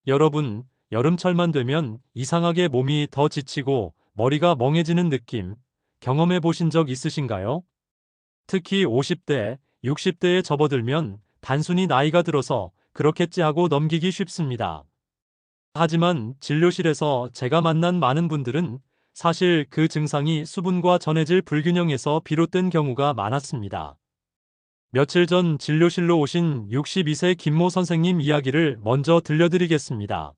여러분, 여름철만 되면 이상하게 몸이 더 지치고 머리가 멍해지는 느낌 경험해 보신 적 있으신가요? 특히 50대, 60대에 접어들면 단순히 나이가 들어서 그렇겠지 하고 넘기기 쉽습니다. 하지만 진료실에서 제가 만난 많은 분들은 사실 그 증상이 수분과 전해질 불균형에서 비롯된 경우가 많았습니다. 며칠 전 진료실로 오신 62세 김모 선생님 이야기를 먼저 들려드리겠습니다.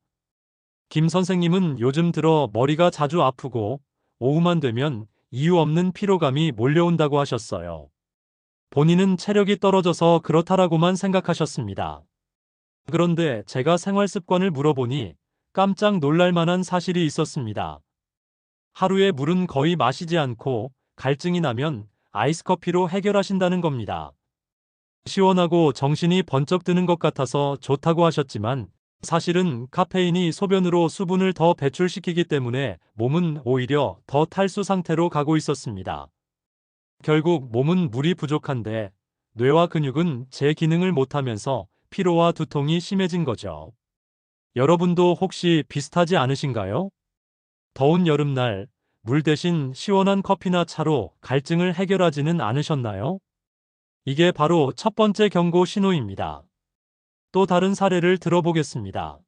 김 선생님은 요즘 들어 머리가 자주 아프고 오후만 되면 이유 없는 피로감이 몰려온다고 하셨어요. 본인은 체력이 떨어져서 그렇다라고만 생각하셨습니다. 그런데 제가 생활 습관을 물어보니 깜짝 놀랄 만한 사실이 있었습니다. 하루에 물은 거의 마시지 않고 갈증이 나면 아이스 커피로 해결하신다는 겁니다. 시원하고 정신이 번쩍 드는 것 같아서 좋다고 하셨지만 사실은 카페인이 소변으로 수분을 더 배출시키기 때문에 몸은 오히려 더 탈수 상태로 가고 있었습니다. 결국 몸은 물이 부족한데 뇌와 근육은 제 기능을 못하면서 피로와 두통이 심해진 거죠. 여러분도 혹시 비슷하지 않으신가요? 더운 여름날 물 대신 시원한 커피나 차로 갈증을 해결하지는 않으셨나요? 이게 바로 첫 번째 경고 신호입니다. 또 다른 사례를 들어보겠습니다.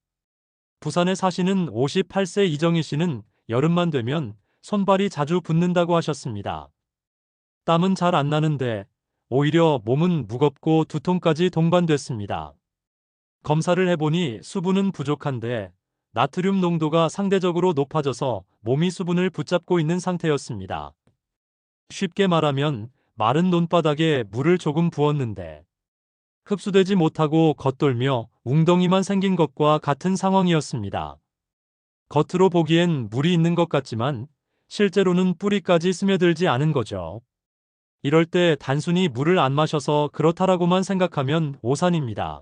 부산에 사시는 58세 이정희 씨는 여름만 되면 손발이 자주 붓는다고 하셨습니다. 땀은 잘 안 나는데 오히려 몸은 무겁고 두통까지 동반됐습니다. 검사를 해보니 수분은 부족한데 나트륨 농도가 상대적으로 높아져서 몸이 수분을 붙잡고 있는 상태였습니다. 쉽게 말하면 마른 논바닥에 물을 조금 부었는데 흡수되지 못하고 겉돌며 웅덩이만 생긴 것과 같은 상황이었습니다. 겉으로 보기엔 물이 있는 것 같지만 실제로는 뿌리까지 스며들지 않은 거죠. 이럴 때 단순히 물을 안 마셔서 그렇다라고만 생각하면 오산입니다.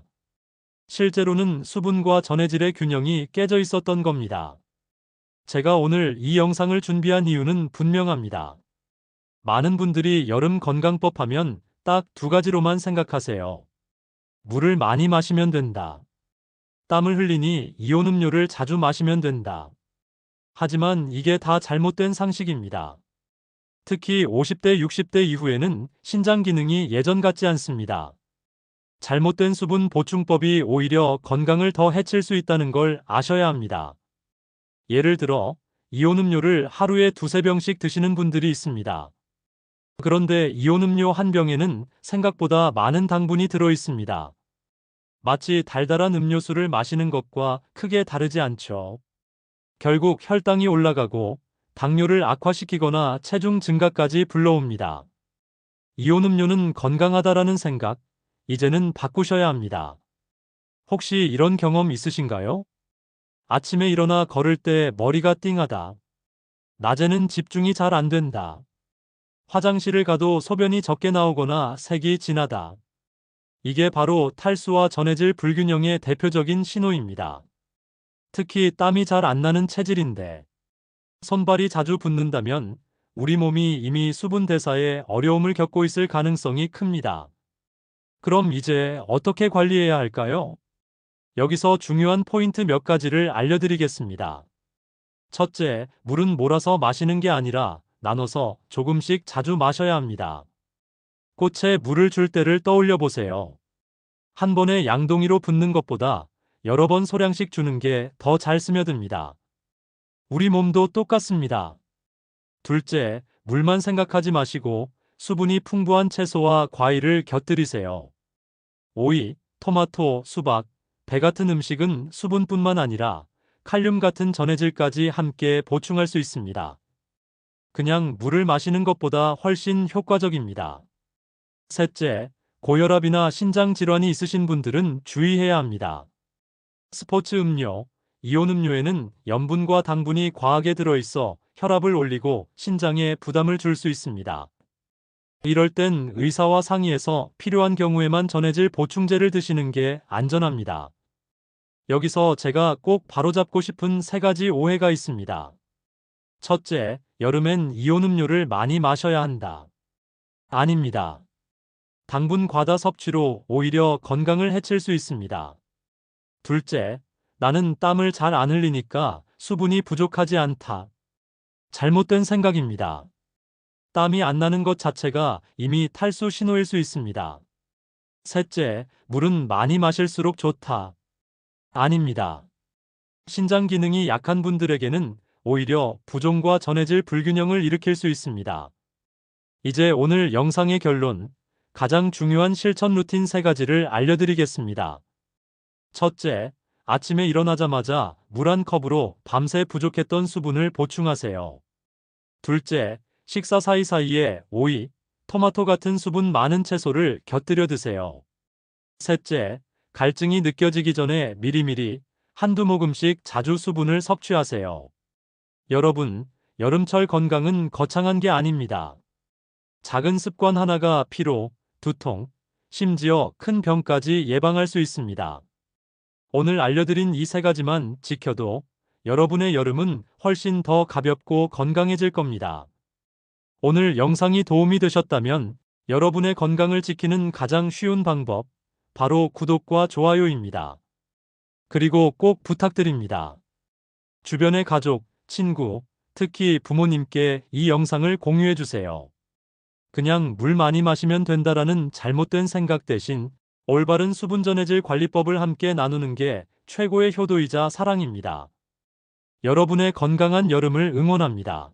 실제로는 수분과 전해질의 균형이 깨져 있었던 겁니다. 제가 오늘 이 영상을 준비한 이유는 분명합니다. 많은 분들이 여름 건강법 하면 딱 두 가지로만 생각하세요. 물을 많이 마시면 된다. 땀을 흘리니 이온 음료를 자주 마시면 된다. 하지만 이게 다 잘못된 상식입니다. 특히 50대, 60대 이후에는 신장 기능이 예전 같지 않습니다. 잘못된 수분 보충법이 오히려 건강을 더 해칠 수 있다는 걸 아셔야 합니다. 예를 들어 이온 음료를 하루에 두세 병씩 드시는 분들이 있습니다. 그런데 이온 음료 한 병에는 생각보다 많은 당분이 들어 있습니다. 마치 달달한 음료수를 마시는 것과 크게 다르지 않죠. 결국 혈당이 올라가고 당뇨를 악화시키거나 체중 증가까지 불러옵니다. 이온 음료는 건강하다라는 생각, 이제는 바꾸셔야 합니다. 혹시 이런 경험 있으신가요? 아침에 일어나 걸을 때 머리가 띵하다. 낮에는 집중이 잘 안 된다. 화장실을 가도 소변이 적게 나오거나 색이 진하다. 이게 바로 탈수와 전해질 불균형의 대표적인 신호입니다. 특히 땀이 잘 안 나는 체질인데 손발이 자주 붓는다면 우리 몸이 이미 수분 대사에 어려움을 겪고 있을 가능성이 큽니다. 그럼 이제 어떻게 관리해야 할까요? 여기서 중요한 포인트 몇 가지를 알려드리겠습니다. 첫째, 물은 몰아서 마시는 게 아니라 나눠서 조금씩 자주 마셔야 합니다. 꽃에 물을 줄 때를 떠올려 보세요. 한 번에 양동이로 붓는 것보다 여러 번 소량씩 주는 게 더 잘 스며듭니다. 우리 몸도 똑같습니다. 둘째, 물만 생각하지 마시고 수분이 풍부한 채소와 과일을 곁들이세요. 오이, 토마토, 수박, 배 같은 음식은 수분뿐만 아니라 칼륨 같은 전해질까지 함께 보충할 수 있습니다. 그냥 물을 마시는 것보다 훨씬 효과적입니다. 셋째, 고혈압이나 신장 질환이 있으신 분들은 주의해야 합니다. 스포츠 음료, 이온 음료에는 염분과 당분이 과하게 들어있어 혈압을 올리고 신장에 부담을 줄 수 있습니다. 이럴 땐 의사와 상의해서 필요한 경우에만 전해질 보충제를 드시는 게 안전합니다. 여기서 제가 꼭 바로잡고 싶은 세 가지 오해가 있습니다. 첫째, 여름엔 이온 음료를 많이 마셔야 한다. 아닙니다. 당분 과다 섭취로 오히려 건강을 해칠 수 있습니다. 둘째, 나는 땀을 잘 안 흘리니까 수분이 부족하지 않다. 잘못된 생각입니다. 땀이 안 나는 것 자체가 이미 탈수 신호일 수 있습니다. 셋째, 물은 많이 마실수록 좋다. 아닙니다. 신장 기능이 약한 분들에게는 오히려 부종과 전해질 불균형을 일으킬 수 있습니다. 이제 오늘 영상의 결론, 가장 중요한 실천 루틴 3가지를 알려드리겠습니다. 첫째, 아침에 일어나자마자 물 한 컵으로 밤새 부족했던 수분을 보충하세요. 둘째, 식사 사이사이에 오이, 토마토 같은 수분 많은 채소를 곁들여 드세요. 셋째, 갈증이 느껴지기 전에 미리미리 한두 모금씩 자주 수분을 섭취하세요. 여러분, 여름철 건강은 거창한 게 아닙니다. 작은 습관 하나가 피로, 두통, 심지어 큰 병까지 예방할 수 있습니다. 오늘 알려드린 이 3가지만 지켜도 여러분의 여름은 훨씬 더 가볍고 건강해질 겁니다. 오늘 영상이 도움이 되셨다면 여러분의 건강을 지키는 가장 쉬운 방법, 바로 구독과 좋아요입니다. 그리고 꼭 부탁드립니다. 주변의 가족, 친구, 특히 부모님께 이 영상을 공유해주세요. 그냥 물 많이 마시면 된다라는 잘못된 생각 대신 올바른 수분 전해질 관리법을 함께 나누는 게 최고의 효도이자 사랑입니다. 여러분의 건강한 여름을 응원합니다.